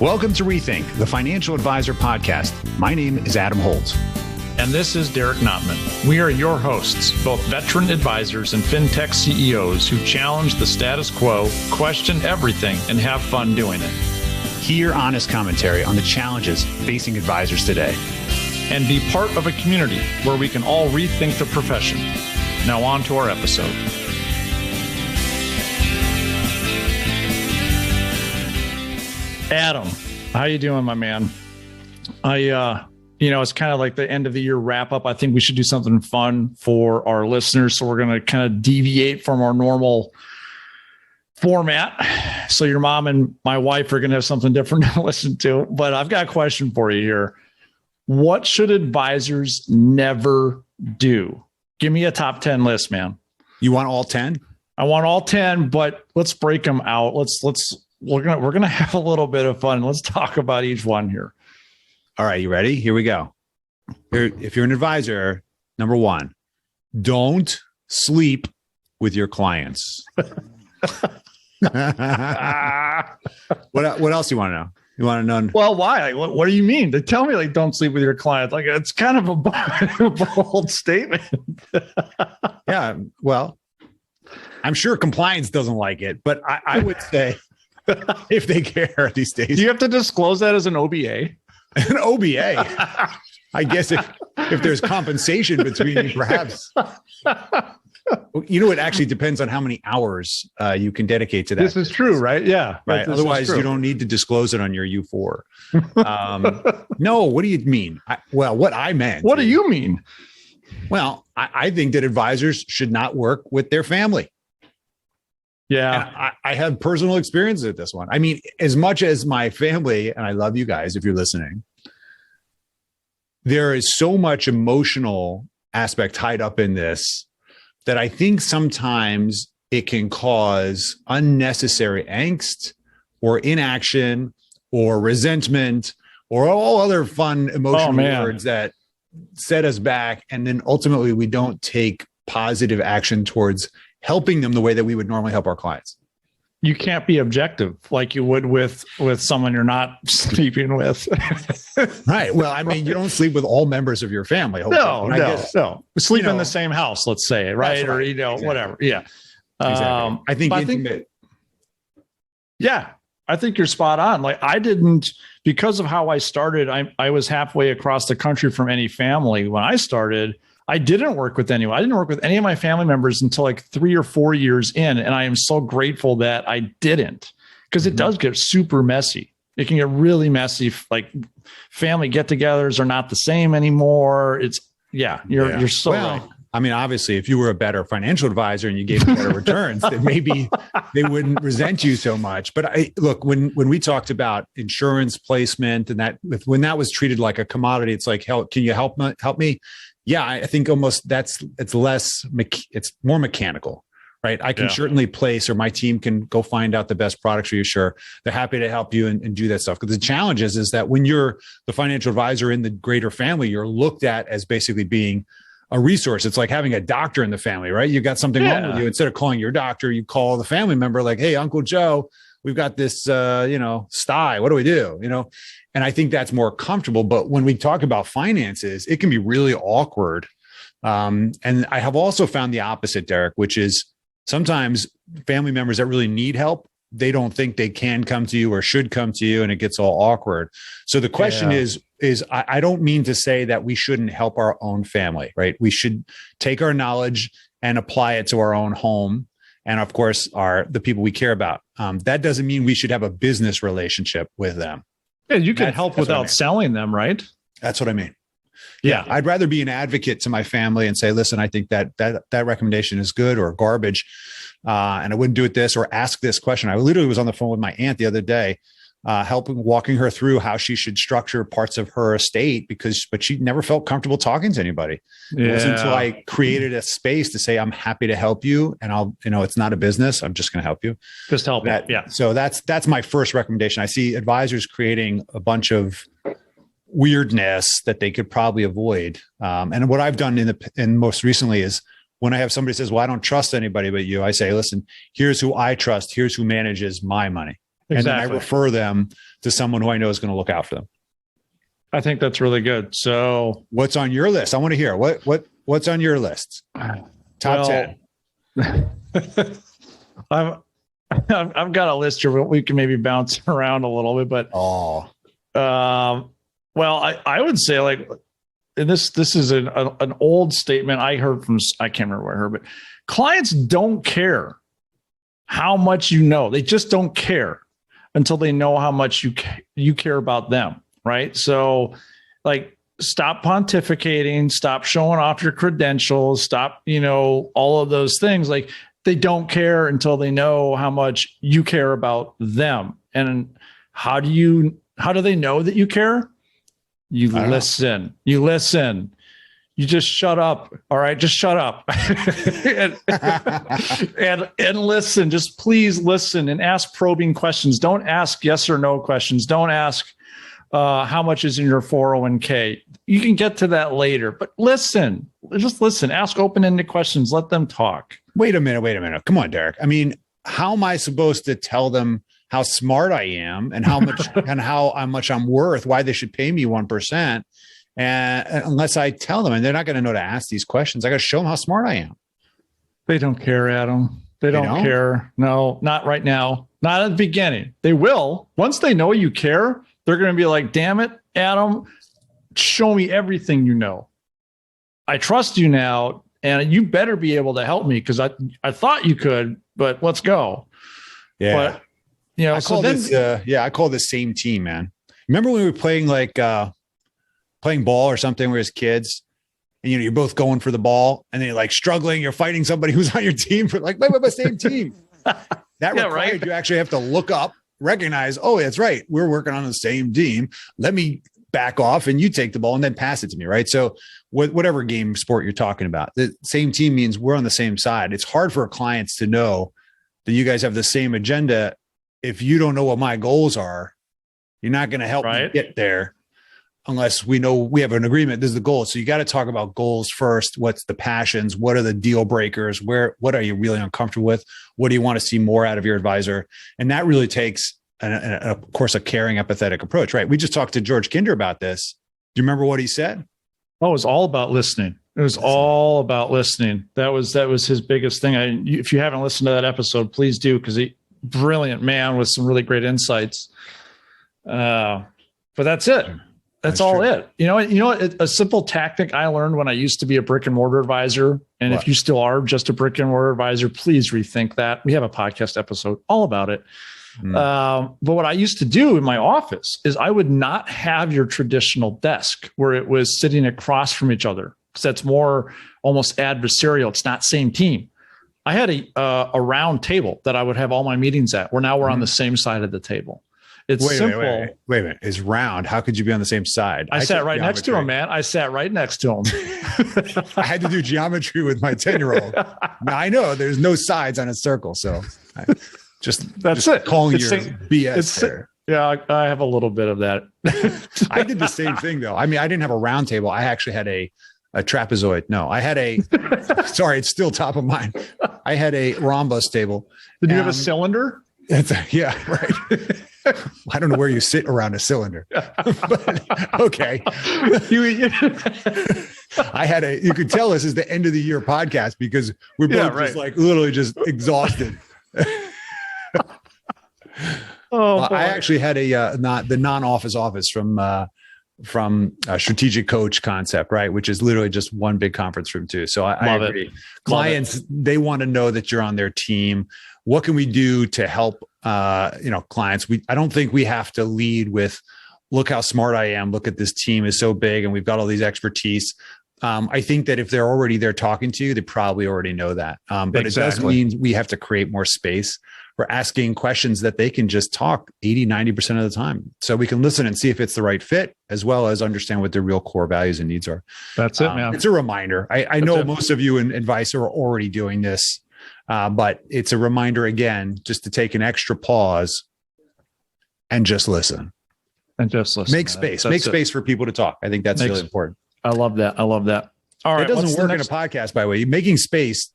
Welcome to Rethink, the Financial Advisor Podcast. My name is Adam Holt. And this is Derek Notman. We are your hosts, both veteran advisors and fintech CEOs who challenge the status quo, question everything, and have fun doing it. Hear honest commentary on the challenges facing advisors today. And be part of a community where we can all rethink the profession. Now on to our episode. Adam, how you doing, my man? It's kind of like the end of the year wrap up. I think we should do something fun for our listeners. So we're going to kind of deviate from our normal format. So your mom and my wife are going to have something different to listen to. But I've got a question for you here. What should advisors never do? Give me a top 10 list, man. You want all 10? I want all 10, but let's break them out. We're gonna have a little bit of fun. Let's talk about each one here. All right, you ready? Here we go. If you're an advisor, number one, don't sleep with your clients. What else do you want to know? You want to know? Well, why? What do you mean? They tell me like don't sleep with your clients. Like it's kind of a bold statement. Yeah, well, I'm sure compliance doesn't like it, but I would say if they care these days. Do you have to disclose that as an OBA? An OBA? I guess if there's compensation between you, perhaps. It actually depends on how many hours you can dedicate to that. This is true, right? Yeah. Right. Otherwise, you don't need to disclose it on your U4. No, what do you mean? What I meant. What do you mean? Well, I think that advisors should not work with their family. Yeah. And I have personal experience with this one. I mean, as much as my family, and I love you guys if you're listening, there is so much emotional aspect tied up in this that I think sometimes it can cause unnecessary angst or inaction or resentment or all other fun emotional words that set us back. And then ultimately we don't take positive action towards helping them the way that we would normally help our clients. You can't be objective like you would with someone you're not sleeping with. Right. Well, I mean, you don't sleep with all members of your family. No. We sleep in the same house, let's say, right? Or, exactly. Whatever. Yeah. Exactly. I think you're spot on. Like I didn't, because of how I started, I was halfway across the country from any family. When I started, I didn't work with anyone. I didn't work with any of my family members until like 3 or 4 years in. And I am so grateful that I didn't, because it does get super messy. It can get really messy. Like family get-togethers are not the same anymore. You're so right. I mean, obviously, if you were a better financial advisor and you gave them better returns, then maybe they wouldn't resent you so much. But look, when we talked about insurance placement and when that was treated like a commodity, it's like, can you help me? Yeah, I think almost it's more mechanical, right? I can certainly place, or my team can go find out the best products for you. Sure. They're happy to help you and do that stuff. Because the challenge is that when you're the financial advisor in the greater family, you're looked at as basically being a resource. It's like having a doctor in the family, right? You got something wrong with you. Instead of calling your doctor, you call the family member like, hey, Uncle Joe, we've got this, sty. What do we do? And I think that's more comfortable. But when we talk about finances, it can be really awkward. And I have also found the opposite, Derek, which is sometimes family members that really need help, they don't think they can come to you or should come to you, and it gets all awkward. So the question is I don't mean to say that we shouldn't help our own family, right? We should take our knowledge and apply it to our own home. And of course, the people we care about. That doesn't mean we should have a business relationship with them. Yeah, you can help without selling them, right? That's what I mean. Yeah, I'd rather be an advocate to my family and say, listen, I think that recommendation is good or garbage, and I wouldn't do it this or ask this question. I literally was on the phone with my aunt the other day, walking her through how she should structure parts of her estate but she never felt comfortable talking to anybody. It wasn't until I created a space to say, I'm happy to help you. And it's not a business. I'm just going to help you. Just help that. Yeah. So that's my first recommendation. I see advisors creating a bunch of weirdness that they could probably avoid. And what I've done in most recently is when I have somebody says, well, I don't trust anybody but you, I say, listen, here's who I trust. Here's who manages my money. And then I refer them to someone who I know is going to look out for them. I think that's really good. So what's on your list? I want to hear what's on your list. Top 10. I've got a list here. We can maybe bounce around a little bit, but well, I would say, like, and this is an old statement I heard from, I can't remember where I heard, but clients don't care how much you know. They just don't care until they know how much you care about them, right? So, like, stop pontificating, stop showing off your credentials, stop, all of those things. Like, they don't care until they know how much you care about them. And how do they know that you care? You listen. You listen. You just shut up. All right. Just shut up and listen. Just please listen and ask probing questions. Don't ask yes or no questions. Don't ask how much is in your 401k. You can get to that later, but listen. Just listen. Ask open-ended questions. Let them talk. Wait a minute. Come on, Derek. I mean, how am I supposed to tell them how smart I am and how much and how much I'm worth, why they should pay me 1%? And unless I tell them, and they're not going to know to ask these questions, I got to show them how smart I am. They don't care, Adam. They don't care. No, not right now. Not at the beginning. They will. Once they know you care, they're going to be like, damn it, Adam, show me everything you know. I trust you now, and you better be able to help me because I thought you could, but let's go. Yeah. But, I call this same team, man. Remember when we were playing playing ball or something where as kids, and you're both going for the ball and then you're like struggling, you're fighting somebody who's on your team for like, my same team. That required you actually have to look up, recognize, oh, that's right, we're working on the same team. Let me back off and you take the ball and then pass it to me, right? So whatever game sport you're talking about, the same team means we're on the same side. It's hard for clients to know that you guys have the same agenda. If you don't know what my goals are, you're not going to help me get there unless we know we have an agreement. This is the goal. So you got to talk about goals first. What's the passions? What are the deal breakers? What are you really uncomfortable with? What do you want to see more out of your advisor? And that really takes, of course, a caring, empathetic approach, right? We just talked to George Kinder about this. Do you remember what he said? Oh, it was all about listening. It was all about listening. That was his biggest thing. If you haven't listened to that episode, please do, because brilliant man with some really great insights. But that's it. That's all true. It. You know, a simple tactic I learned when I used to be a brick and mortar advisor. And if you still are just a brick and mortar advisor, please rethink that. We have a podcast episode all about it. But what I used to do in my office is I would not have your traditional desk where it was sitting across from each other, because that's more almost adversarial. It's not same team. I had a round table that I would have all my meetings at, where now we're on the same side of the table. It's simple. Wait a minute. It's round. How could you be on the same side? I sat right next to him, man. I sat right next to him. I had to do geometry with my 10-year-old. Now I know there's no sides on a circle. So that's it. Calling your BS there. Yeah, I have a little bit of that. I did the same thing though. I mean, I didn't have a round table. I actually had a trapezoid. No, I had sorry, it's still top of mind. I had a rhombus table. Did you have a cylinder? Yeah, right. I don't know where you sit around a cylinder, but okay. I had you could tell this is the end of the year podcast because we're both just like literally just exhausted. I actually had the non-office office from a strategic coach concept, right? Which is literally just one big conference room too. So I agree. Clients, they want to know that you're on their team. What can we do to help, clients? I don't think we have to lead with, look how smart I am. Look at this team is so big and we've got all these expertise. I think that if they're already there talking to you, they probably already know that. But It doesn't mean we have to create more space. We're asking questions that they can just talk 80, 90% of the time. So we can listen and see if it's the right fit, as well as understand what their real core values and needs are. That's it, man. It's a reminder. I know most of you in advice are already doing this, but it's a reminder again, just to take an extra pause and just listen. Make space. Make space for people to talk. I think that's really important. I love that. All right. It doesn't work in a podcast, by the way. Making space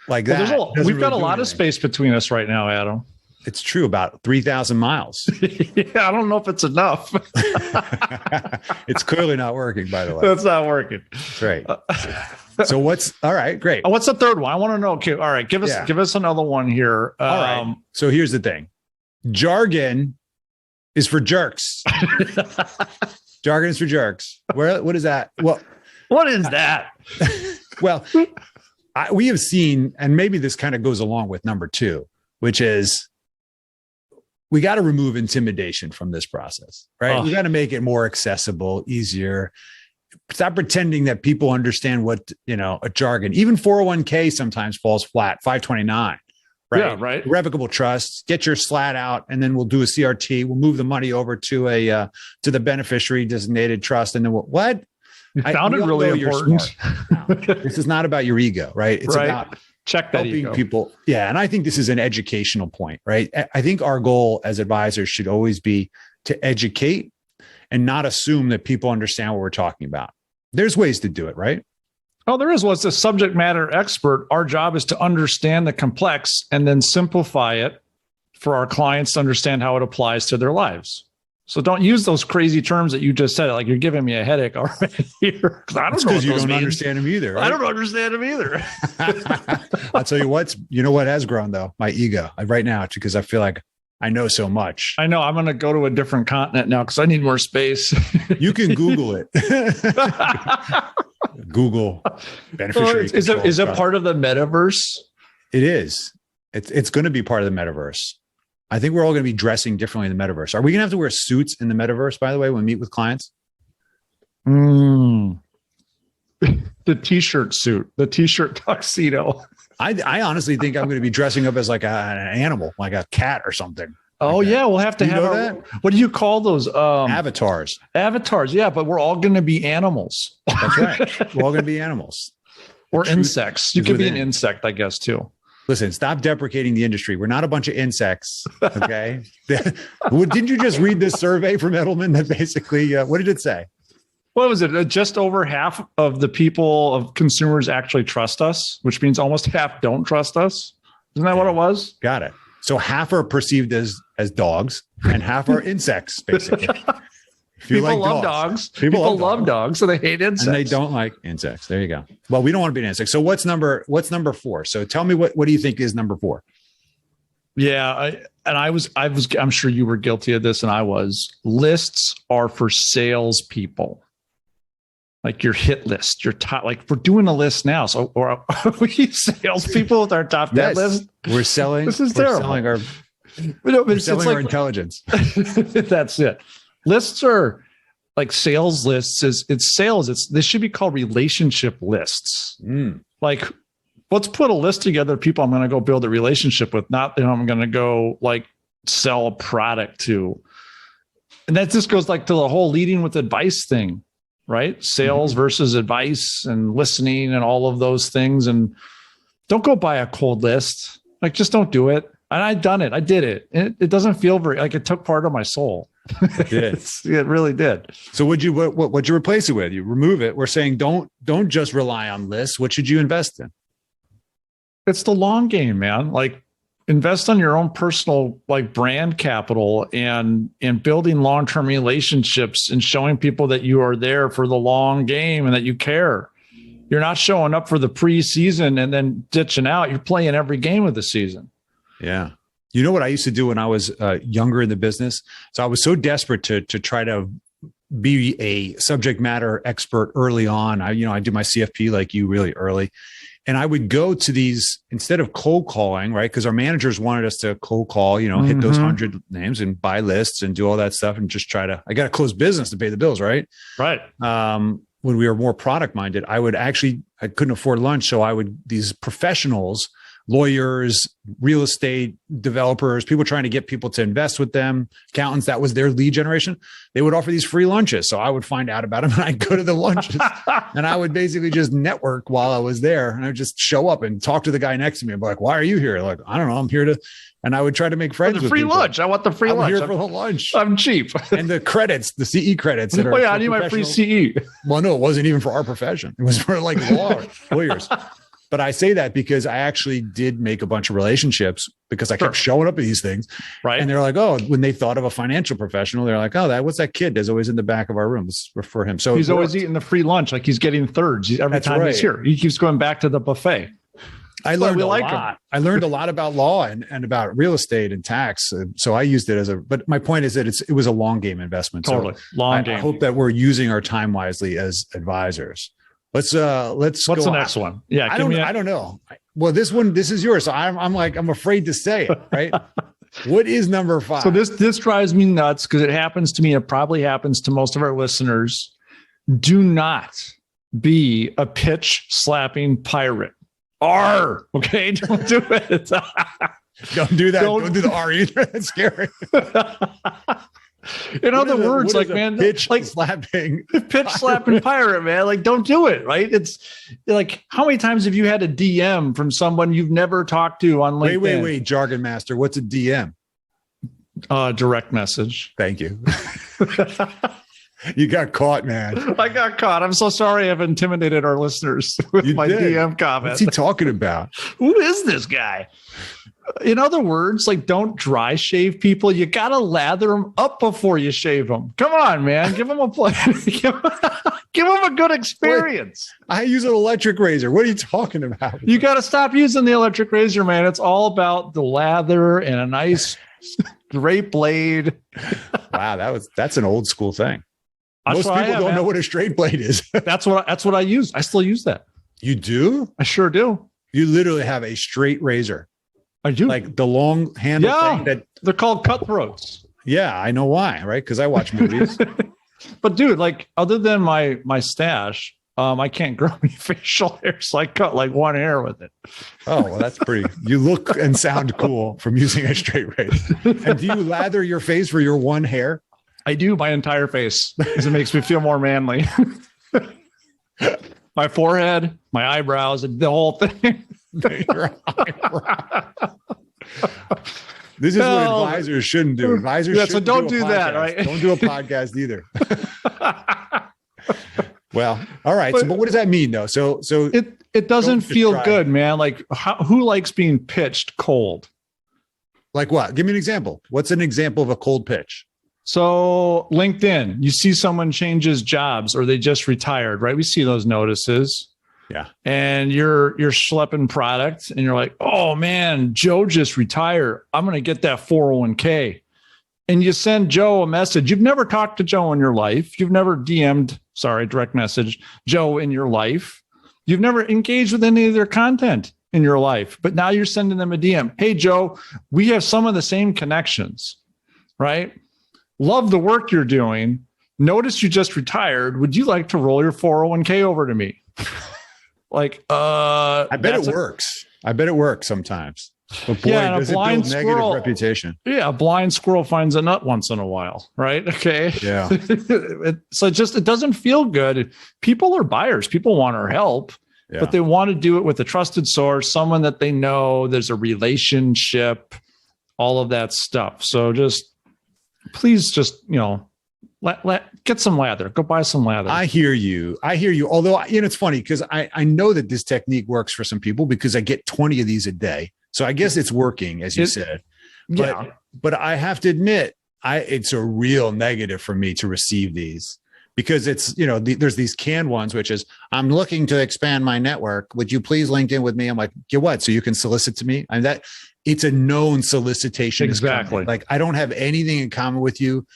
like that. We've got a lot of space between us right now, Adam. it's true about 3,000 miles. Yeah, I don't know if it's enough. It's clearly not working, by the way. That's not working. That's right. So all right, great. What's the third one? I want to know. Okay, all right, give us another one here. All right. So here's the thing. Jargon is for jerks. Jargon is for jerks. What is that? Well, what is that? Well, we have seen, and maybe this kind of goes along with number 2, which is we got to remove intimidation from this process, right? We got to make it more accessible, easier. Stop pretending that people understand what, a jargon. Even 401k sometimes falls flat, 529, right? Yeah, right. Irrevocable trusts, get your slat out, and then we'll do a CRT. We'll move the money over to to the beneficiary designated trust. And then what? It sounded really important. No, this is not about your ego, right? It's about check that helping ego. People. Yeah. And I think this is an educational point, right? I think our goal as advisors should always be to educate and not assume that people understand what we're talking about. There's ways to do it, right? Oh, there is. Well, as a subject matter expert, our job is to understand the complex and then simplify it for our clients to understand how it applies to their lives. So don't use those crazy terms that you just said. Like, you're giving me a headache already here. I don't know. Because you don't understand them either. Right? I don't understand them either. I'll tell you what has grown though? My ego right now, because I feel like I know so much. I know. I'm going to go to a different continent now because I need more space. You can Google it. Google beneficiary. Is it part of the metaverse? It is. It's going to be part of the metaverse. I think we're all going to be dressing differently in the metaverse. Are we going to have to wear suits in the metaverse, by the way, when we meet with clients? The t-shirt suit, the t-shirt tuxedo. I honestly think I'm going to be dressing up as like an animal, like a cat or something. Oh, like yeah. We'll have to have that. What do you call those? Avatars. Avatars. Yeah. But we're all going to be animals. That's right. We're all going to be animals. Or insects. You could be an insect, I guess, too. Listen, stop deprecating the industry. We're not a bunch of insects. Okay. Didn't you just read this survey from Edelman that basically, what did it say? What was it? Just over half of the people, of consumers, actually trust us, which means almost half don't trust us. Isn't that what it was? Got it. So half are perceived as dogs and half are insects, basically. People love dogs. People love dogs, so they hate insects. And they don't like insects. There you go. Well, we don't want to be an insect. So what's number 4? So tell me what do you think is number 4? Yeah, I'm sure you were guilty of this, and I was. Lists are for salespeople. Like your hit list, your top, like we're doing a list now. So, or we salespeople with our top 10 list. We're selling. This is terrible. We're selling our intelligence. That's it. Lists are like sales lists. It's sales. This should be called relationship lists. Like, let's put a list together of people I'm going to go build a relationship with, not that I'm going to go like sell a product to. And that just goes like to the whole leading with advice thing. Right? Sales versus advice and listening and all of those things. And don't go buy a cold list. Like, just don't do it. And I've done it. I did it. It doesn't feel very, like, it took part of my soul. It did. It really did. So what'd you replace it with? You remove it. We're saying don't just rely on lists. What should you invest in? It's the long game, man. Like, invest on your own personal like brand capital and building long-term relationships and showing people that you are there for the long game and that you care. You're not showing up for the preseason and then ditching out. You're playing every game of the season. Yeah. You know what I used to do when I was younger in the business? So I was so desperate to try to be a subject matter expert early on. I do my CFP like you really early. And I would go to these, instead of cold calling, right? Because our managers wanted us to cold call, hit those 100 names and buy lists and do all that stuff and just I got to close business to pay the bills, right? Right. When we were more product minded, I couldn't afford lunch. So these professionals, lawyers, real estate developers, people trying to get people to invest with them, accountants, that was their lead generation. They would offer these free lunches. So I would find out about them and I'd go to the lunches and I would basically just network while I was there. And I would just show up and talk to the guy next to me and be like, why are you here? Like, I don't know. I'm here to, and I would try to make friends with free people. Lunch. I want the free lunch. I'm here for the lunch. I'm cheap. And the credits, the CE credits. That I need my free CE. Well, no, it wasn't even for our profession. It was for like lawyers. But I say that because I actually did make a bunch of relationships because I kept showing up at these things. Right. And they're like, oh, when they thought of a financial professional, they're like, oh, what's that kid that's always in the back of our room? Let's refer him. So he's always eating the free lunch. Like he's getting thirds every time he's here. He keeps going back to the buffet. I learned a lot. I learned a lot about law and about real estate and tax. So I used it but my point is that it was a long game investment. Totally. So long game. I hope that we're using our time wisely as advisors. What's What's the next one? Yeah. I don't know. Well, this is yours. So I'm afraid to say it, right? What is number 5? So this drives me nuts because it happens to me. It probably happens to most of our listeners. Do not be a pitch slapping pirate. R. Okay. Don't do it. Don't do that. Don't do the R either. That's scary. In other words, like, man, pitch like slapping pirate, man. Like, don't do it. Right. It's like, how many times have you had a DM from someone you've never talked to on LinkedIn? Wait, jargon master. What's a DM? Direct message. Thank you. You got caught, man. I got caught. I'm so sorry I've intimidated our listeners with my DM comment. What's he talking about? Who is this guy? In other words, like, don't dry shave people. You got to lather them up before you shave them. Come on, man. Give them a play. Give them a good experience. Wait, I use an electric razor. What are you talking about? You got to stop using the electric razor, man. It's all about the lather and a nice straight blade. Wow, that's an old school thing. Most people don't know what a straight blade is. That's what I use. I still use that. You do? I sure do. You literally have a straight razor. I do. Like the long handle thing that they're called cutthroats. Yeah, I know why, right? Because I watch movies. But dude, like, other than my stash, I can't grow any facial hair, so I cut like one hair with it. Oh, well, that's pretty. You look and sound cool from using a straight razor. And do you lather your face for your one hair? I do, my entire face, because it makes me feel more manly. My forehead, my eyebrows, the whole thing. Your eyebrow. This is what advisors shouldn't do. Advisors shouldn't so don't do that, right? Don't do a podcast either. Well, all right. But what does that mean, though? So it doesn't feel good, man. Like, who likes being pitched cold? Like what? Give me an example. What's an example of a cold pitch? So LinkedIn, you see someone changes jobs or they just retired, right? We see those notices. Yeah. And you're schlepping product and you're like, oh man, Joe just retired. I'm going to get that 401k. And you send Joe a message. You've never talked to Joe in your life. You've never direct message Joe in your life. You've never engaged with any of their content in your life, but now you're sending them a DM. Hey, Joe, we have some of the same connections, right? Love the work you're doing. Notice you just retired. Would you like to roll your 401k over to me? Like, I bet it works. I bet it works sometimes. But boy, does it build negative reputation. Yeah, a blind squirrel finds a nut once in a while, right? Okay. Yeah. It doesn't feel good. People are buyers. People want our help, but they want to do it with a trusted source, someone that they know, there's a relationship, all of that stuff. So please get some lather. Go buy some lather. I hear you. Although, it's funny because I know that this technique works for some people because I get 20 of these a day. So I guess it's working, as you said. But I have to admit, it's a real negative for me to receive these because it's, there's these canned ones, which is, I'm looking to expand my network. Would you please LinkedIn with me? I'm like, get what? So you can solicit to me? And that it's a known solicitation. Exactly. Like I don't have anything in common with you.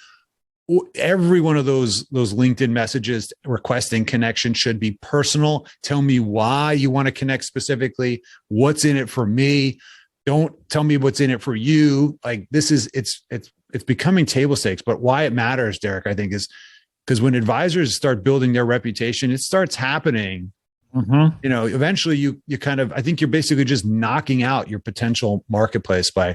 Every one of those LinkedIn messages requesting connection should be personal. Tell me why you want to connect specifically. What's in it for me? Don't tell me what's in it for you. Like it's becoming table stakes. But why it matters, Derek, I think, is because when advisors start building their reputation, it starts happening. Mm-hmm. Eventually you kind of, I think you're basically just knocking out your potential marketplace by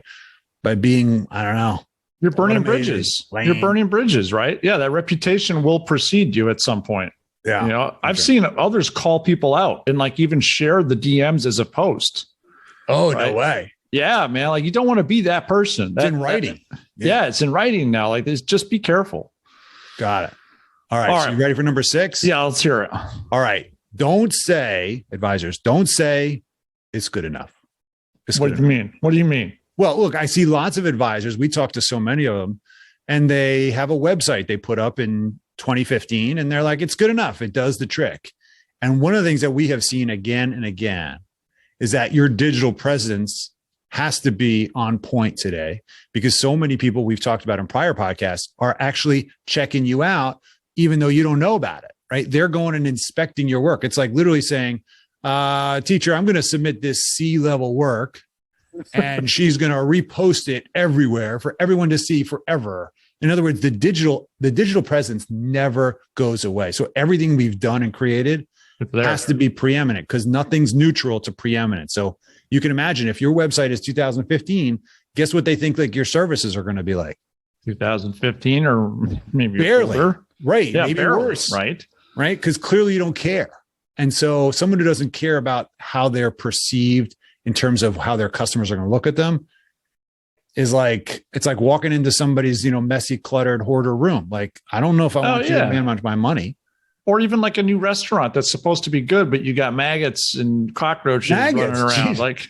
being, I don't know. You're burning bridges. You're burning bridges, right? Yeah, that reputation will precede you at some point. Yeah. I've seen others call people out and like even share the DMs as a post. Oh, right? No way. Yeah, man. Like you don't want to be that person. It's in writing. Yeah, it's in writing now. Like this, just be careful. Got it. All right. So you ready for number 6? Yeah, let's hear it. All right. Advisors, don't say it's good enough. What do you mean? What do you mean? Well, look, I see lots of advisors. We talk to so many of them, and they have a website they put up in 2015, and they're like, it's good enough. It does the trick. And one of the things that we have seen again and again is that your digital presence has to be on point today, because so many people we've talked about in prior podcasts are actually checking you out, even though you don't know about it, right? They're going and inspecting your work. It's like literally saying, teacher, I'm going to submit this C-level work, and she's going to repost it everywhere for everyone to see forever. In other words, the digital presence never goes away. So everything we've done and created has to be preeminent, because nothing's neutral to preeminent. So you can imagine if your website is 2015, guess what they think like your services are going to be like? 2015 or maybe barely. Older. Right. Yeah, maybe barely, worse. Right. Right. Because clearly you don't care. And so someone who doesn't care about how they're perceived in terms of how their customers are going to look at them is like, it's like walking into somebody's, messy, cluttered hoarder room. Like, I don't know if I want you to manage my money. Or even like a new restaurant that's supposed to be good, but you got maggots and cockroaches running around. Geez. Like,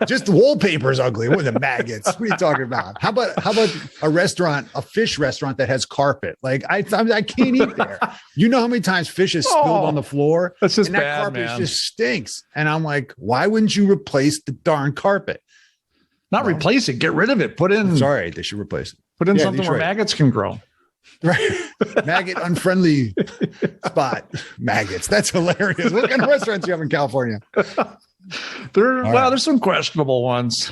just the wallpaper's ugly. What are the maggots? What are you talking about? How about a restaurant, a fish restaurant that has carpet? Like I can't eat there. You know how many times fish is spilled on the floor? That's just and that bad, carpet man. just stinks. And I'm like, why wouldn't you replace the darn carpet? Not replace it. Get rid of it. Put in. Sorry, they should replace it. Put in something where maggots can grow. Right. Maggot unfriendly spot. Maggots. That's hilarious. What kind of restaurants do you have in California? There's some questionable ones.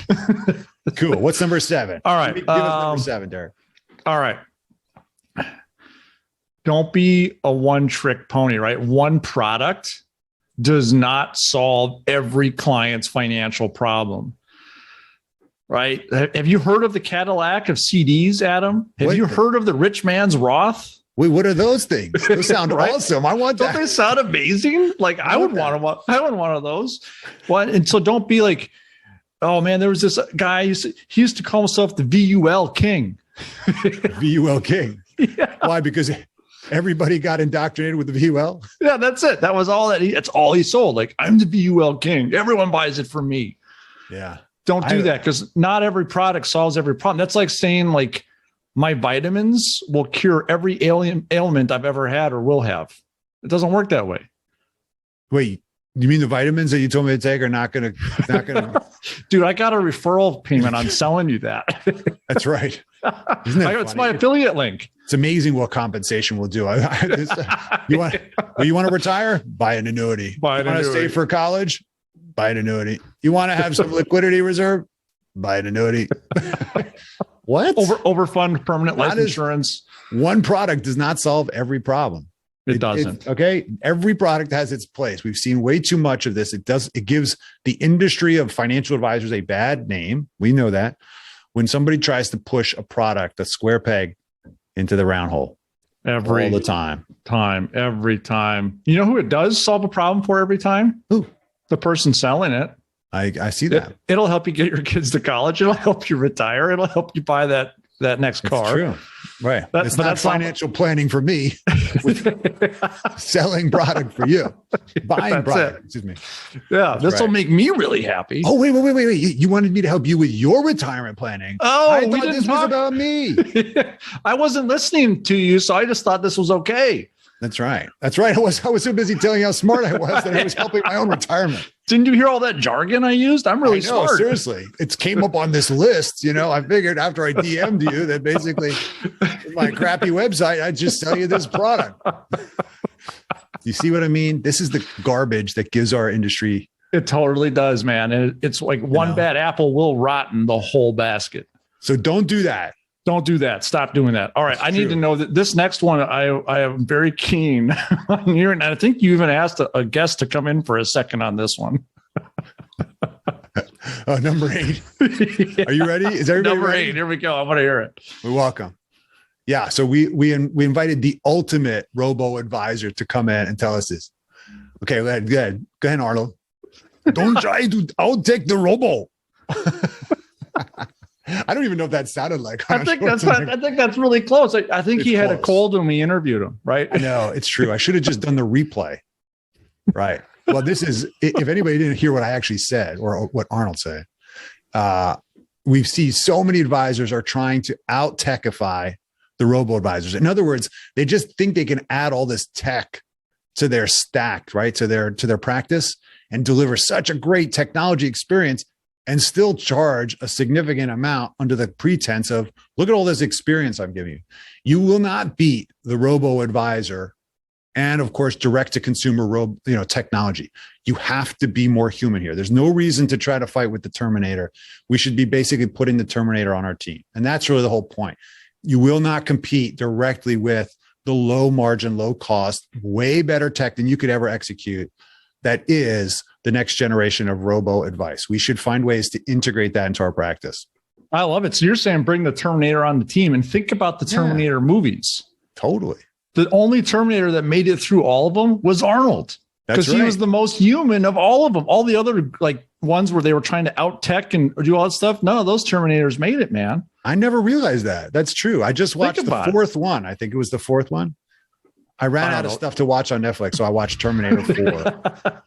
Cool. What's number 7? All right. Give us number 7, Derek. All right. Don't be a one-trick pony, right? One product does not solve every client's financial problem. Right? Have you heard of the Cadillac of CDs, Adam? Have you heard of the rich man's Roth? Wait, what are those things? Those sound awesome. I want that. Don't they sound amazing? Like I would want one of those. What? And so don't be like, oh man, there was this guy. He used to call himself the VUL King. VUL King. Yeah. Why? Because everybody got indoctrinated with the VUL. Yeah, that's it. That was all that's all he sold. Like, I'm the VUL King. Everyone buys it from me. Yeah. Don't do that, because not every product solves every problem. That's like saying like my vitamins will cure every ailment I've ever had or will have. It doesn't work that way. Wait, you mean the vitamins that you told me to take are not going to? Dude, I got a referral payment on selling you that. That's right. Isn't that it's my affiliate link. It's amazing what compensation will do. You want to retire? Buy an annuity. You want to stay for college? Buy an annuity. You want to have some liquidity reserve? Buy an annuity. What? Overfund permanent life insurance. One product does not solve every problem. It doesn't. Okay. Every product has its place. We've seen way too much of this. It gives the industry of financial advisors a bad name. We know that. When somebody tries to push a product, a square peg into the round hole. All the time. Every time. You know who it does solve a problem for every time? Who? The person selling it. I see that. It'll help you get your kids to college. It'll help you retire. It'll help you buy that next car. That's true. Right. That's not financial planning for me. Selling product for you. Buying product. Excuse me. Yeah. This will make me really happy. Oh, wait. You wanted me to help you with your retirement planning. Oh, I thought this was about me. I wasn't listening to you, so I just thought this was okay. That's right. I was so busy telling you how smart I was that I was helping my own retirement. Didn't you hear all that jargon I used? I'm really smart. Seriously. It came up on this list. I figured after I DM'd you that basically my crappy website, I'd just sell you this product. You see what I mean? This is the garbage that gives our industry. It totally does, man. And it's like one bad apple will rotten the whole basket. So don't do that. Don't do that. Stop doing that. All right. I need to know that this next one, I am very keen on hearing. And I think you even asked a guest to come in for a second on this one. Number 8. Are you ready? Is everybody number ready? 8? Here we go. I want to hear it. We're welcome. Yeah. So we invited the ultimate robo advisor to come in and tell us this. Okay. Go ahead, Arnold. Don't try to outtake the robo. I don't even know if that sounded like. I think that's really close. I think he had a cold when we interviewed him, right? I know, it's true. I should have just done the replay. Right. Well, this is, if anybody didn't hear what I actually said or what Arnold said, we see so many advisors are trying to out techify the robo advisors. In other words, they just think they can add all this tech to their stack, right? To their practice and deliver such a great technology experience and still charge a significant amount under the pretense of, look at all this experience I'm giving you. You will not beat the robo advisor and of course, direct to consumer technology. You have to be more human here. There's no reason to try to fight with the Terminator. We should be basically putting the Terminator on our team. And that's really the whole point. You will not compete directly with the low margin, low cost, way better tech than you could ever execute. That is the next generation of robo advice. We should find ways to integrate that into our practice. I love it. So you're saying bring the Terminator on the team, and think about the Terminator movies. Totally. The only Terminator that made it through all of them was Arnold, because he was the most human of all of them. All the other ones where they were trying to out tech and do all that stuff, none of those Terminators made it, man. I never realized that. That's true. I just watched the fourth one. I think it was the fourth one. I ran out of stuff to watch on Netflix, so I watched Terminator 4.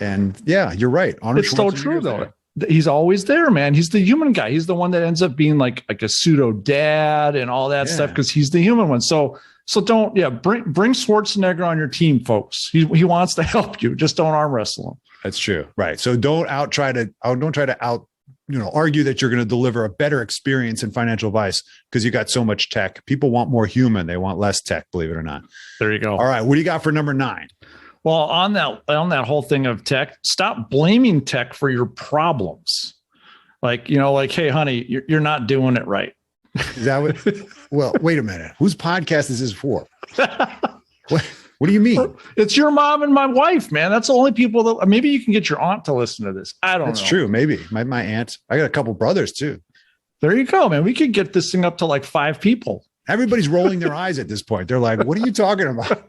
And yeah, you're right. It's so true, though. He's always there, man. He's the human guy. He's the one that ends up being like a pseudo dad and all that stuff, because he's the human one. So don't bring Schwarzenegger on your team, folks. He wants to help you. Just don't arm wrestle him. That's true, right? So don't try to argue that you're going to deliver a better experience in financial advice because you got so much tech. People want more human. They want less tech, believe it or not. There you go. All right. What do you got for number 9? Well, on that whole thing of tech, stop blaming tech for your problems. Hey, honey, you're not doing it right. Is that what? Well, wait a minute. Whose podcast is this for? What do you mean? It's your mom and my wife, man. That's the only people that maybe you can get your aunt to listen to this. I don't know. That's true. Maybe my aunt. I got a couple brothers too. There you go, man. We could get this thing up to like 5 people. Everybody's rolling their eyes at this point. They're like, what are you talking about?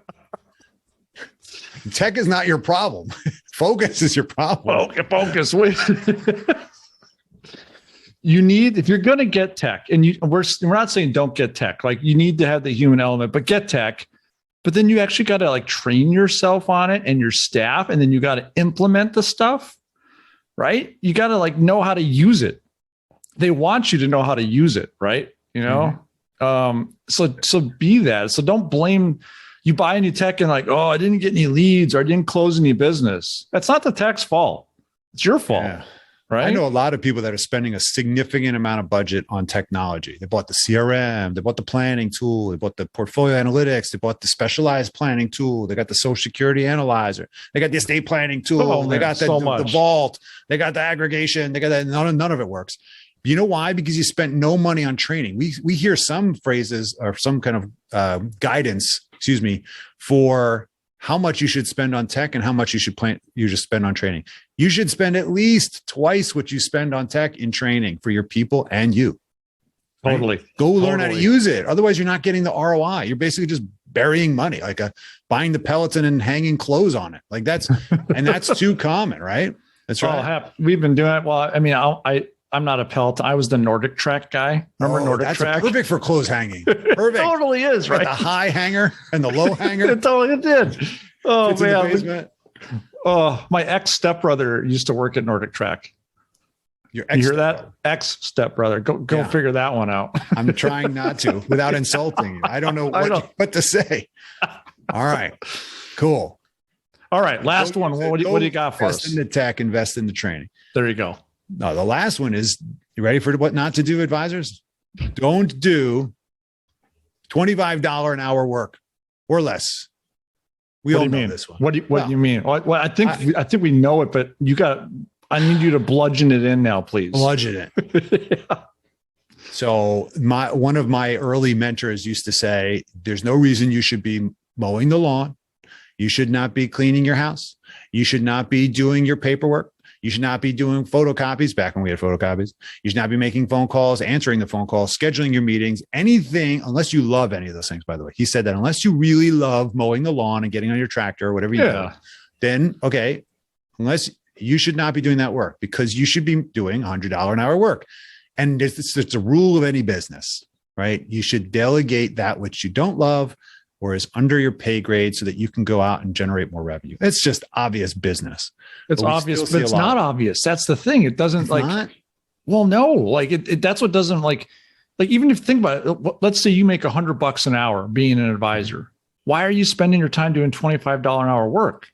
Tech is not your problem. Focus is your problem. Focus. You need, if you're going to get tech, and we're not saying don't get tech. Like, you need to have the human element, but get tech. But then you actually got to train yourself on it and your staff, and then you got to implement the stuff, right? You got to know how to use it. They want you to know how to use it, right? So be that. So don't blame. You buy any tech and I didn't get any leads or I didn't close any business. That's not the tech's fault. It's your fault. Yeah. Right. I know a lot of people that are spending a significant amount of budget on technology. They bought the CRM, they bought the planning tool, they bought the portfolio analytics, they bought the specialized planning tool, they got the social security analyzer, they got the estate planning tool, they got the vault, they got the aggregation, they got that. None of it works. You know why? Because you spent no money on training. We hear some phrases or some kind of guidance, for how much you should spend on tech and how much you should spend on training. You should spend at least twice what you spend on tech in training for your people and you. Totally. Right? Go learn how to use it. Otherwise, you're not getting the ROI. You're basically just burying money, buying the Peloton and hanging clothes on it. That's too common, right? That's right. We've been doing it. Well, I mean, I'm not a Peloton. I was the Nordic Track guy. Remember Nordic Track? Perfect for clothes hanging. Perfect. It totally is, right? The high hanger and the low hanger. It totally did. Oh, man. My ex-stepbrother used to work at Nordic Track. You hear that? Ex-stepbrother. Go figure that one out. I'm trying not to without insulting you. I don't know what to say. All right. Cool. All right. Last one. What do you got for us? Invest in the tech, invest in the training. There you go. No, the last one is, you ready for what not to do, advisors? Don't do $25 an hour work or less. We all know this one. What do you mean? Well, I think we know it, but I need you to bludgeon it in now, please. Bludgeon it. Yeah. So one of my early mentors used to say, there's no reason you should be mowing the lawn. You should not be cleaning your house. You should not be doing your paperwork. You should not be doing photocopies back when we had photocopies. You should not be making phone calls, answering the phone calls, scheduling your meetings, anything, unless you love any of those things, by the way. He said that unless you really love mowing the lawn and getting on your tractor or whatever you do, then, okay, unless you should not be doing that work, because you should be doing $100 an hour work. And it's a rule of any business, right? You should delegate that which you don't love or is under your pay grade so that you can go out and generate more revenue. It's just obvious business. It's obvious, but it's not obvious. That's the thing. It doesn't Well, no, like that's what doesn't like even if you think about it, let's say you make $100 an hour being an advisor. Why are you spending your time doing $25 an hour work?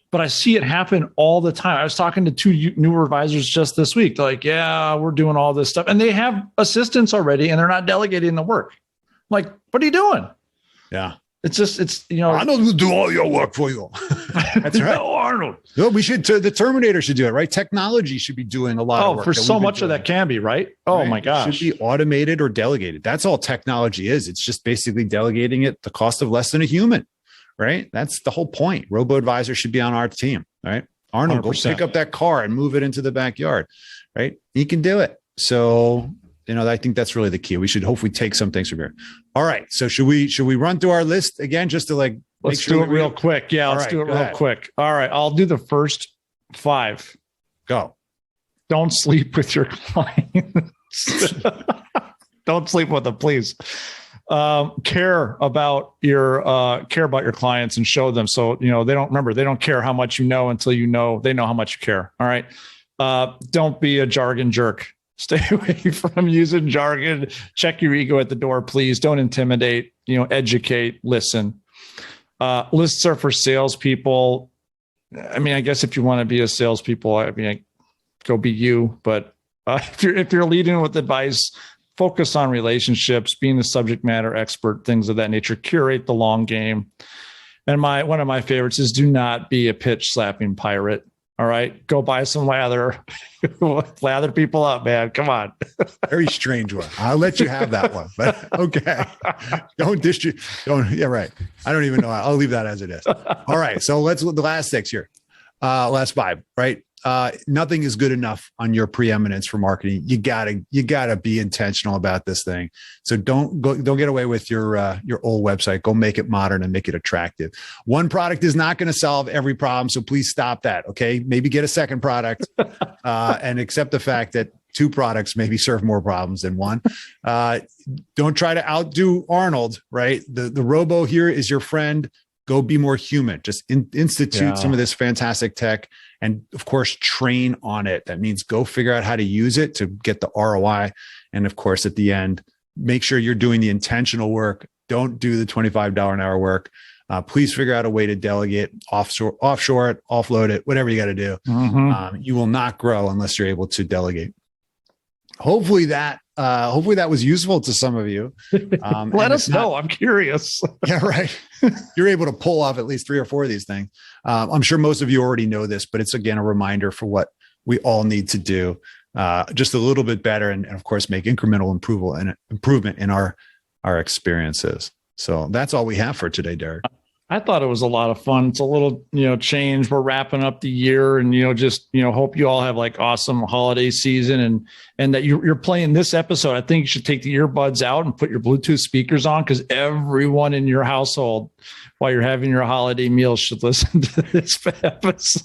But I see it happen all the time. I was talking to two newer advisors just this week. They're like, yeah, we're doing all this stuff. And they have assistants already and they're not delegating the work. I'm like, what are you doing? Yeah. It's you know, Arnold will do all your work for you. That's right. No, Arnold. No, we should. The Terminator should do it, right? Technology should be doing a lot of work. For so much of that can be, right? Oh, my gosh. It should be automated or delegated. That's all technology is. It's just basically delegating it the cost of less than a human, right? That's the whole point. Robo-advisor should be on our team, right? Arnold, 100%. Go pick up that car and move it into the backyard, right? He can do it. So, I think that's really the key. We should hopefully take some things from here. All right. So should we run through our list again, just to let's do it real quick. Yeah, let's do it real quick. All right. I'll do the first 5. Go. Don't sleep with your clients. Don't sleep with them, please. Care about your clients and show them. So, they don't care how much you know until they know how much you care. All right. Don't be a jargon jerk. Stay away from using jargon. Check your ego at the door, please. Don't intimidate, educate, listen. Lists are for salespeople. I mean, I guess if you want to be a salespeople, go be you. But if you're leading with advice, focus on relationships, being the subject matter expert, things of that nature. Curate the long game. And one of my favorites is do not be a pitch slapping pirate. All right, go buy some lather. Lather people up, man. Come on. Very strange one. I'll let you have that one. But okay. Yeah, right. I don't even know. I'll leave that as it is. All right. So let's the last 6 here. Last 5, right? Nothing is good enough on your preeminence for marketing. You gotta be intentional about this thing. So don't get away with your old website. Go make it modern and make it attractive. One product is not going to solve every problem. So please stop that. Okay. Maybe get a second product, and accept the fact that 2 products maybe serve more problems than one. Don't try to outdo Arnold, right? The robo here is your friend. Go be more human. Just institute some of this fantastic tech. And of course, train on it. That means go figure out how to use it to get the ROI. And of course, at the end, make sure you're doing the intentional work. Don't do the $25 an hour work. Please figure out a way to delegate, offshore it, offload it, whatever you got to do. Mm-hmm. You will not grow unless you're able to delegate. Hopefully that was useful to some of you. Let us know. I'm curious. Yeah, right. You're able to pull off at least 3 or 4 of these things. I'm sure most of you already know this, but it's again a reminder for what we all need to do just a little bit better, and of course make incremental improvement in our experiences. So that's all we have for today, Derek. I thought it was a lot of fun. It's a little, change. We're wrapping up the year, and hope you all have awesome holiday season, and that you're playing this episode. I think you should take the earbuds out and put your Bluetooth speakers on, because everyone in your household, while you're having your holiday meal, should listen to this episode.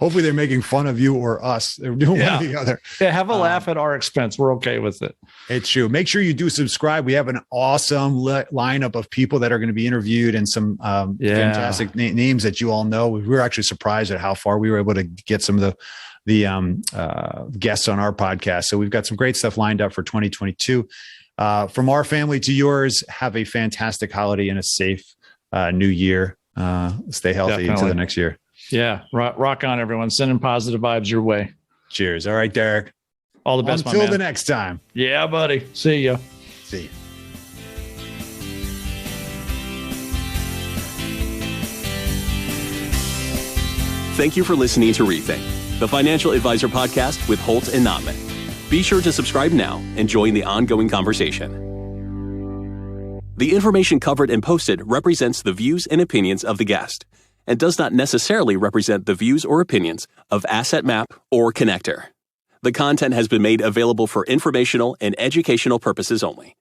Hopefully they're making fun of you or us. They're doing one or the other. Yeah, have a laugh at our expense. We're okay with it. It's true. Make sure you do subscribe. We have an awesome lineup of people that are going to be interviewed, and some fantastic names that you all know. We were actually surprised at how far we were able to get some of the guests on our podcast. So we've got some great stuff lined up for 2022. From our family to yours, have a fantastic holiday and a safe new year. Stay healthy into the next year. Yeah. Rock on, everyone. Sending positive vibes your way. Cheers. All right, Derek. All the best, until the next time. Yeah, buddy. See ya. See you. Thank you for listening to Rethink, the Financial Advisor Podcast with Holt and Notman. Be sure to subscribe now and join the ongoing conversation. The information covered and posted represents the views and opinions of the guest and does not necessarily represent the views or opinions of Asset Map or Connector. The content has been made available for informational and educational purposes only.